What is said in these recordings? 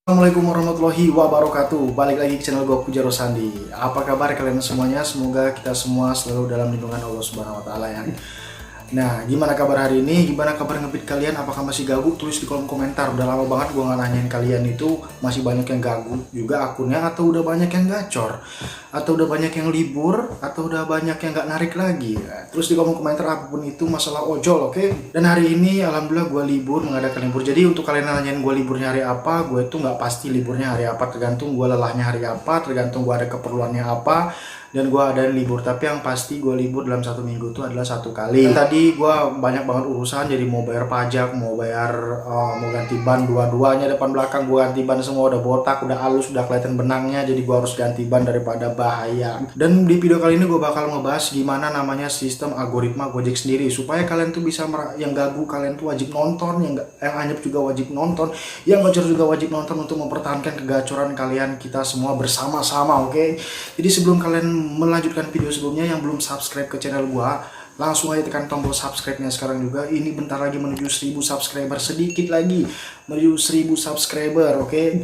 Assalamualaikum warahmatullahi wabarakatuh. Balik lagi ke channel gue Pujaro Sandi. Apa kabar kalian semuanya? Semoga kita semua selalu dalam lindungan Allah Subhanahu wa taala ya. Nah, gimana kabar hari ini? Gimana kabar ngebit kalian? Apakah masih gabut? Tulis di kolom komentar. Udah lama banget gue nggak nanyain kalian itu masih banyak yang gabut juga akunnya, atau udah banyak yang gacor, atau udah banyak yang libur, atau udah banyak yang nggak narik lagi. Terus di kolom komentar apapun itu masalah ojol, oke? Dan hari ini alhamdulillah gue libur, mengadakan libur. Jadi untuk kalian yang nanyain gue liburnya hari apa, gue tuh nggak pasti liburnya hari apa. Tergantung gue lelahnya hari apa, tergantung gue ada keperluannya apa, dan gue ada libur. Tapi yang pasti gue libur dalam satu minggu itu adalah satu kali. Dan tadi gue banyak banget urusan, jadi mau bayar pajak, mau bayar mau ganti ban, dua-duanya depan belakang gue ganti ban semua, udah botak, udah halus, udah kelihatan benangnya, jadi gue harus ganti ban daripada bahaya. Dan di video kali ini gue bakal ngebahas gimana namanya sistem algoritma Gojek sendiri, supaya kalian tuh bisa yang gagu kalian tuh wajib nonton, yang anyep juga wajib nonton, yang gacor juga wajib nonton untuk mempertahankan kegacoran kalian kita semua bersama-sama, oke? Jadi sebelum kalian melanjutkan video sebelumnya, yang belum subscribe ke channel gua, langsung aja tekan tombol subscribe-nya sekarang juga. Ini bentar lagi menuju 1000 subscriber, sedikit lagi menuju 1000 subscriber, oke?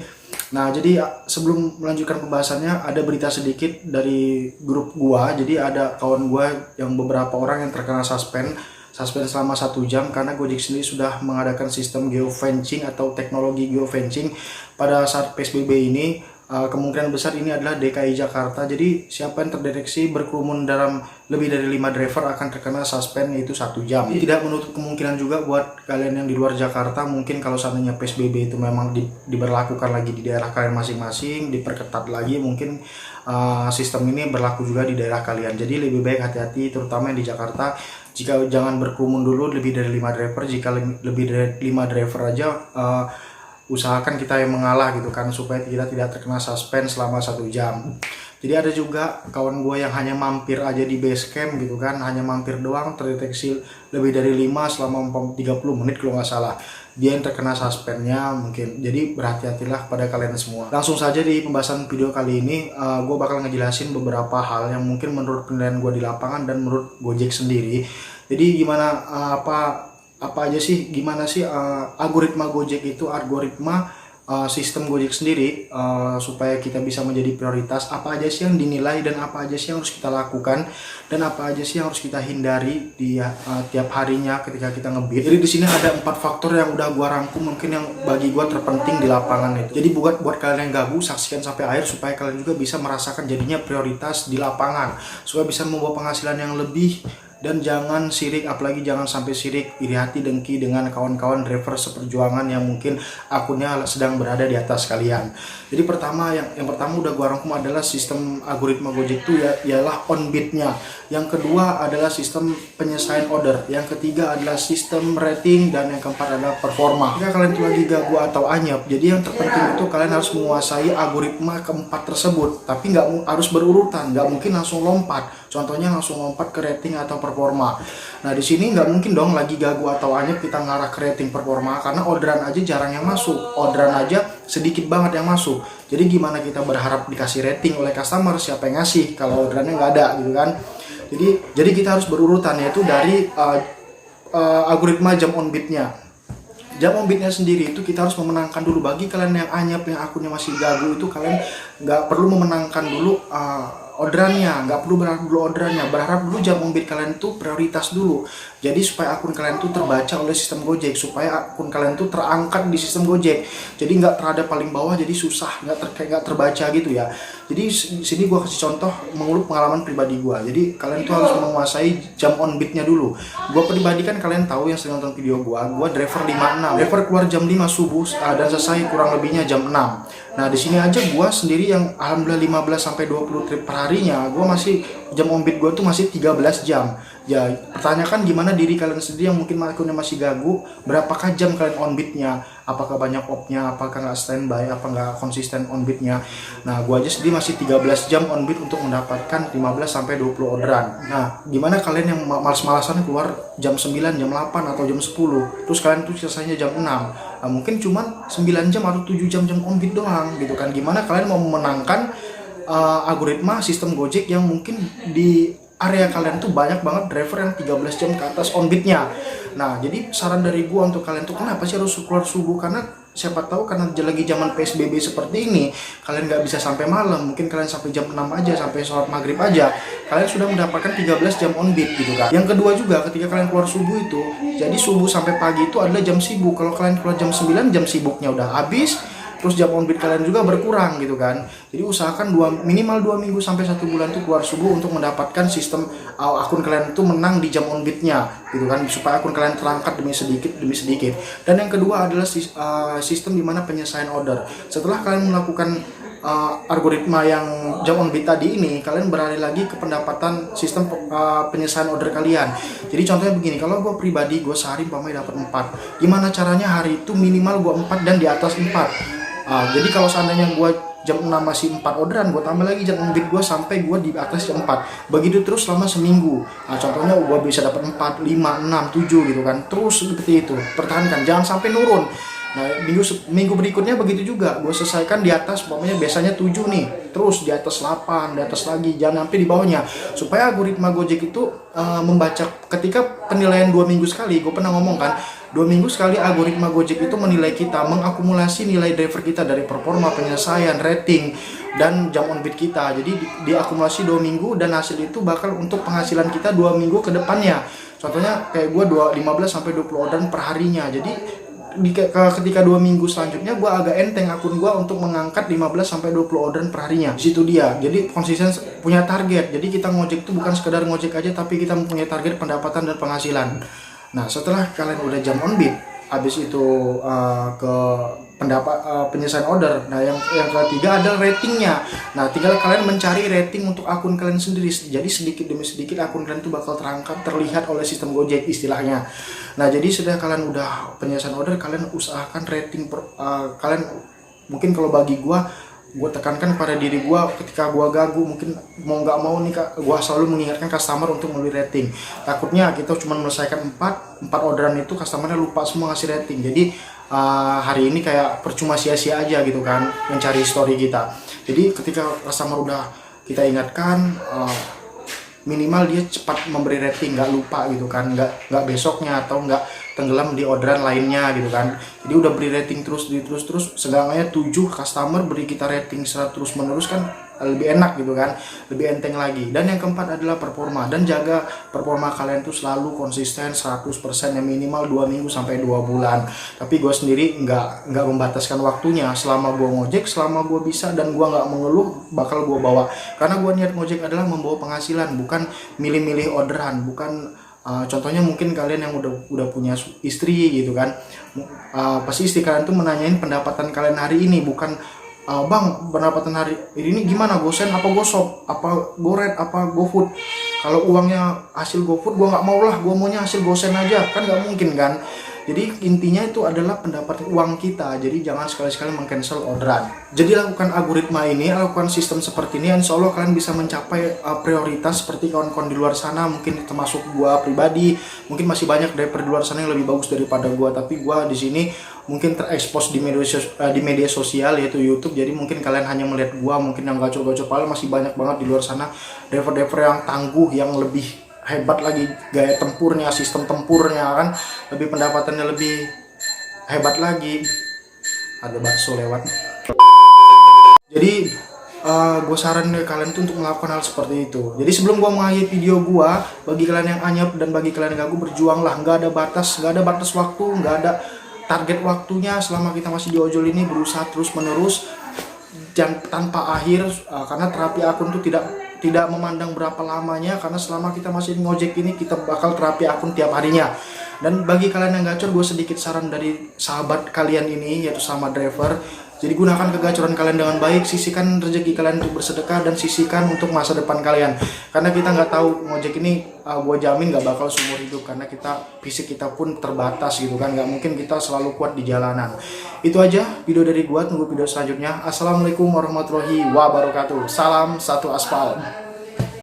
Nah, jadi sebelum melanjutkan pembahasannya, ada berita sedikit dari grup gua. Jadi ada kawan gua yang beberapa orang yang terkena suspend selama 1 jam karena Gojek sendiri sudah mengadakan sistem geofencing atau teknologi geofencing pada saat PSBB ini. Kemungkinan besar ini adalah DKI Jakarta. Jadi siapa yang terdeteksi berkerumun dalam lebih dari 5 driver akan terkena suspend, yaitu 1 jam. Tidak menutup kemungkinan juga buat kalian yang di luar Jakarta, mungkin kalau seandainya PSBB itu memang diberlakukan lagi di daerah kalian masing-masing, diperketat lagi, mungkin sistem ini berlaku juga di daerah kalian. Jadi lebih baik hati-hati, terutama yang di Jakarta. Jika jangan berkerumun dulu lebih dari 5 driver. Jika lebih dari 5 driver aja, usahakan kita yang mengalah gitu kan, supaya kita tidak terkena suspend selama 1 jam. Jadi ada juga kawan gue yang hanya mampir aja di base camp gitu kan, hanya mampir doang, terdeteksi lebih dari 5 selama 30 menit kalau nggak salah, dia yang terkena suspendnya mungkin. Jadi berhati-hatilah kepada kalian semua. Langsung saja di pembahasan video kali ini, gue bakal ngejelasin beberapa hal yang mungkin menurut penilaian gue di lapangan dan menurut Gojek sendiri. Jadi gimana, apa aja sih, gimana sih algoritma Gojek itu, sistem Gojek sendiri, supaya kita bisa menjadi prioritas. Apa aja sih yang dinilai, dan apa aja sih yang harus kita lakukan, dan apa aja sih yang harus kita hindari di tiap harinya ketika kita ngebit. Jadi di sini ada 4 faktor yang udah gua rangkum, mungkin yang bagi gua terpenting di lapangan itu. Jadi buat kalian yang gagu, saksikan sampai akhir supaya kalian juga bisa merasakan jadinya prioritas di lapangan, supaya bisa membawa penghasilan yang lebih. Dan jangan sirik, apalagi jangan sampai sirik, iri hati, dengki dengan kawan-kawan driver seperjuangan yang mungkin akunnya sedang berada di atas kalian. Jadi yang pertama udah gua rangkum adalah sistem algoritma Gojek itu ialah on beat-nya. Yang kedua adalah sistem penyelesaian order. Yang ketiga adalah sistem rating, dan yang keempat adalah performa. Jika kalian tuh lagi gagu atau anyep, jadi yang terpenting itu kalian harus menguasai algoritma keempat tersebut, tapi nggak harus berurutan, nggak mungkin langsung lompat. Contohnya langsung lompat ke rating atau performa. Nah, di sini nggak mungkin dong lagi gagu atau anyep kita ngarah ke rating performa, karena orderan aja jarang yang masuk, orderan aja sedikit banget yang masuk. Jadi gimana kita berharap dikasih rating oleh customer, siapa yang ngasih kalau orderannya nggak ada gitu kan. Jadi kita harus berurutan, yaitu dari algoritma jam on beat-nya. Jam on beat-nya sendiri itu kita harus memenangkan dulu. Bagi kalian yang anyep, yang akunnya masih gagu, itu kalian nggak perlu memenangkan dulu orderannya, nggak perlu berharap dulu orderannya, berharap dulu jam on beat kalian tuh prioritas dulu. Jadi supaya akun kalian tuh terbaca oleh sistem Gojek, supaya akun kalian tuh terangkat di sistem Gojek. Jadi nggak terada paling bawah, jadi susah, nggak terbaca gitu ya. Jadi sini gua kasih contoh mengulik pengalaman pribadi gua. Jadi kalian tuh harus menguasai jam on beat-nya dulu. Gua pribadi kan kalian tahu yang sering nonton video gua driver 56, driver keluar jam 5 subuh dan selesai kurang lebihnya jam 6. Nah, di sini aja gua sendiri yang alhamdulillah 15 sampai 20 trip per harinya, gua masih jam on beat gua tuh masih 13 jam. Ya, pertanyakan gimana diri kalian sendiri yang mungkin akunnya masih gagu, berapakah jam kalian on beat-nya? Apakah banyak off-nya, apakah nggak standby, apa nggak konsisten on beat-nya? Nah, gua aja sendiri masih 13 jam on beat untuk mendapatkan 15 sampai 20 orderan. Nah, gimana kalian yang malas-malasan keluar jam 9, jam 8 atau jam 10, terus kalian tuh selesainya jam 6. Nah, mungkin cuman 9 jam atau 7 jam on beat doang gitu kan. Gimana kalian mau memenangkan algoritma sistem Gojek yang mungkin di area kalian tuh banyak banget driver yang 13 jam ke atas on beat-nya. Nah, jadi saran dari gua untuk kalian tuh, kenapa sih harus keluar subuh? Karena siapa tahu karena lagi zaman PSBB seperti ini, kalian nggak bisa sampai malam, mungkin kalian sampai jam 6 aja, sampai sholat maghrib aja, kalian sudah mendapatkan 13 jam on beat gitu kan. Yang kedua juga, ketika kalian keluar subuh itu, jadi subuh sampai pagi itu adalah jam sibuk. Kalau kalian keluar jam 9, jam sibuknya udah habis, terus jam on beat kalian juga berkurang gitu kan. Jadi usahakan minimal 2 minggu sampai 1 bulan tuh keluar subuh untuk mendapatkan sistem akun kalian itu menang di jam on beatnya gitu kan, supaya akun kalian terangkat demi sedikit. Dan yang kedua adalah sistem dimana penyelesaian order. Setelah kalian melakukan algoritma yang jam on beat tadi ini, kalian beralih lagi ke pendapatan sistem penyelesaian order kalian. Jadi contohnya begini, kalau gue pribadi, gue sehari umpamanya dapat 4. Gimana caranya hari itu minimal gue 4 dan di atas 4. Jadi kalau seandainya gue jam 6 masih 4 orderan, gue tambah lagi jam on beat gue sampai gue di atas jam 4. Begitu terus selama seminggu. Contohnya gue bisa dapat 4, 5, 6, 7 gitu kan. Terus seperti itu, pertahankan, jangan sampai nurun. Nah, minggu berikutnya begitu juga, gue selesaikan di atas, pokoknya biasanya 7 nih, terus di atas 8, di atas lagi, jangan sampai di bawahnya. Supaya algoritma Gojek itu membaca, ketika penilaian 2 minggu sekali, gue pernah ngomong kan, 2 minggu sekali algoritma Gojek itu menilai kita, mengakumulasi nilai driver kita dari performa, penyelesaian, rating, dan jam on beat kita. Jadi diakumulasi 2 minggu dan hasil itu bakal untuk penghasilan kita 2 minggu ke depannya. Contohnya kayak gue 15-20 orderan per harinya. Jadi ketika 2 minggu selanjutnya gue agak enteng akun gue untuk mengangkat 15-20 orderan per harinya. Di situ dia. Jadi konsisten, punya target. Jadi kita ngojek itu bukan sekedar ngojek aja, tapi kita mempunyai target pendapatan dan penghasilan. Nah, setelah kalian udah jam on beat, habis itu ke penyelesaian order. Nah, yang ketiga adalah ratingnya. Nah, tinggal kalian mencari rating untuk akun kalian sendiri. Jadi sedikit demi sedikit akun kalian itu bakal terlihat oleh sistem Gojek istilahnya. Nah, jadi sudah kalian udah penyelesaian order, kalian usahakan rating kalian. Mungkin kalau bagi gue tekankan pada diri gue, ketika gue gagu, mungkin mau nggak mau nih gue selalu mengingatkan customer untuk membeli rating. Takutnya kita cuma menyelesaikan 4 orderan itu customernya lupa semua ngasih rating. Jadi hari ini kayak percuma sia-sia aja gitu kan mencari story kita. Jadi ketika customer udah kita ingatkan, minimal dia cepat memberi rating, nggak lupa gitu kan, nggak besoknya atau nggak tenggelam di orderan lainnya gitu kan. Jadi udah beri rating terus seenggaknya 7 customer beri kita rating secara terus menerus kan lebih enak gitu kan, lebih enteng lagi. Dan yang keempat adalah performa, dan jaga performa kalian tuh selalu konsisten 100% yang minimal 2 minggu sampai 2 bulan. Tapi gue sendiri nggak membataskan waktunya. Selama gue ngojek, selama gue bisa dan gue nggak mengeluh, bakal gue bawa. Karena gue niat ngojek adalah membawa penghasilan, bukan milih-milih orderan, bukan contohnya mungkin kalian yang udah punya istri gitu kan, pasti istri kalian tuh menanyain pendapatan kalian hari ini, bukan bang pendapatan hari ini gimana, gosen apa gosop, apa goret, apa gofood. Kalau uangnya hasil gofood gue nggak mau lah, gue maunya hasil gosen aja, kan nggak mungkin kan. Jadi intinya itu adalah pendapatan uang kita. Jadi jangan sekali-sekali meng-cancel orderan. Jadi lakukan algoritma ini, lakukan sistem seperti ini, insya Allah kalian bisa mencapai prioritas seperti kawan-kawan di luar sana. Mungkin termasuk gua pribadi, mungkin masih banyak driver di luar sana yang lebih bagus daripada gua. Tapi gua di sini mungkin terekspos di media sosial yaitu YouTube. Jadi mungkin kalian hanya melihat gua, mungkin yang gacor-gacor, padahal masih banyak banget di luar sana driver-driver yang tangguh, yang lebih hebat lagi gaya tempurnya, sistem tempurnya kan, lebih pendapatannya lebih hebat lagi. Ada bakso lewat. Jadi gue saran ke kalian tuh untuk melakukan hal seperti itu. Jadi sebelum gue mengakhiri video gue, bagi kalian yang anyap dan bagi kalian yang gagu, berjuanglah. Nggak ada batas waktu, nggak ada target waktunya. Selama kita masih di ojol ini, berusaha terus menerus dan tanpa akhir, karena terapi akun tuh tidak memandang berapa lamanya, karena selama kita masih ngojek ini kita bakal terapi akun tiap harinya. Dan bagi kalian yang gacor, gue sedikit saran dari sahabat kalian ini yaitu sama driver. Jadi gunakan kegacoran kalian dengan baik, sisihkan rezeki kalian untuk bersedekah dan sisihkan untuk masa depan kalian. Karena kita nggak tahu ngojek ini, gue jamin nggak bakal seumur hidup, karena fisik kita pun terbatas gitu kan, nggak mungkin kita selalu kuat di jalanan. Itu aja video dari gue, tunggu video selanjutnya. Assalamualaikum warahmatullahi wabarakatuh. Salam satu aspal.